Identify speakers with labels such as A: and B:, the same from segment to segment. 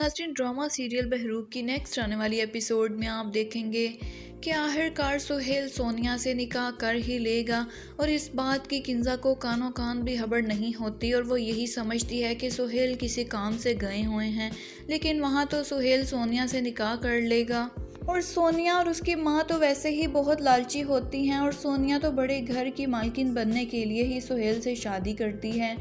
A: नाज़रीन, drama serial Behroop की next आने वाली एपिसोड में आप देखेंगे कि आखिरकार सुहेल सोनिया से निकाह कर ही लेगा। और इस बात की किंजा को कानों कान भी खबर नहीं होती और वो यही समझती है कि सुहेल किसी काम से गए हुए हैं, लेकिन वहाँ तो सुहेल सोनिया से निकाह कर लेगा। और सोनिया और उसकी माँ तो वैसे ही बहुत लालची होती हैं और सोनिया तो बड़े घर की मालकिन बनने के लिए ही सुहेल से शादी करती है।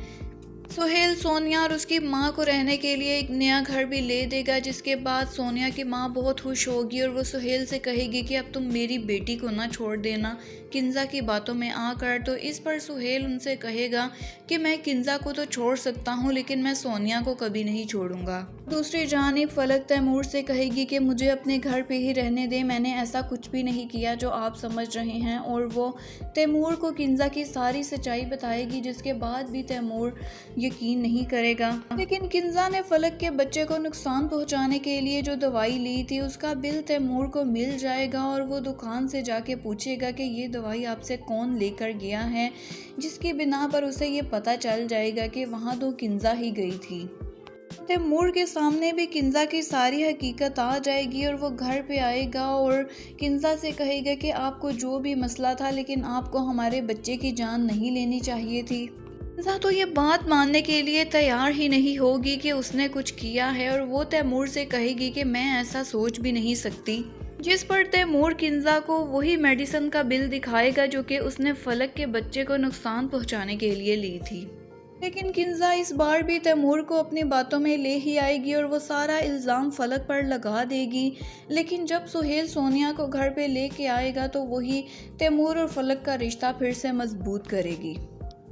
A: सुहेल सोनिया और उसकी माँ को रहने के लिए एक नया घर भी ले देगा, जिसके बाद सोनिया की माँ बहुत खुश होगी और वो सुहेल से कहेगी कि अब तुम मेरी बेटी को ना छोड़ देना किंजा की बातों में आकर। तो इस पर सुहेल उनसे कहेगा कि मैं किंजा को तो छोड़ सकता हूँ, लेकिन मैं सोनिया को कभी नहीं छोड़ूंगा। दूसरी जानिब फलक तैमूर से कहेगी कि मुझे अपने घर पे ही रहने दे, मैंने ऐसा कुछ भी नहीं किया जो आप समझ रहे हैं। और वो तैमूर को किंजा की सारी सच्चाई बताएगी, जिसके बाद भी तैमूर यकीन नहीं करेगा। लेकिन किंजा ने फलक के बच्चे को नुकसान पहुंचाने के लिए जो दवाई ली थी उसका बिल तैमूर को मिल जाएगा और वो दुकान से जाके पूछेगा कि ये दवाई आपसे कौन लेकर गया है, जिसकी बिना पर उसे ये पता चल जाएगा कि वहाँ तो किंजा ही गई थी। तैमूर के सामने भी किंजा की सारी हकीकत आ जाएगी और वो घर पे आएगा और किंजा से कहेगा कि आपको जो भी मसला था, लेकिन आपको हमारे बच्चे की जान नहीं लेनी चाहिए थी। किंजा तो ये बात मानने के लिए तैयार ही नहीं होगी कि उसने कुछ किया है और वो तैमूर से कहेगी कि मैं ऐसा सोच भी नहीं सकती। जिस पर तैमूर किंजा को वही मेडिसिन का बिल दिखाएगा जो कि उसने फलक के बच्चे को नुकसान पहुंचाने के लिए ली थी। लेकिन किंजा इस बार भी तैमूर को अपनी बातों में ले ही आएगी और वो सारा इल्ज़ाम फलक पर लगा देगी। लेकिन जब सुहेल सोनिया को घर पे लेके आएगा तो वही तैमूर और फलक का रिश्ता फिर से मजबूत करेगी।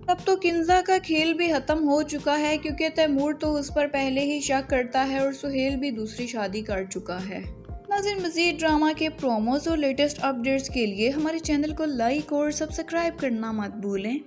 A: तब तो किंजा का खेल भी ख़त्म हो चुका है, क्योंकि तैमूर तो उस पर पहले ही शक करता है और सुहेल भी दूसरी शादी कर चुका है। नाज़रीन, मज़ीद ड्रामा के प्रोमोज और लेटेस्ट अपडेट्स के लिए हमारे चैनल को लाइक और सब्सक्राइब करना मत भूलें।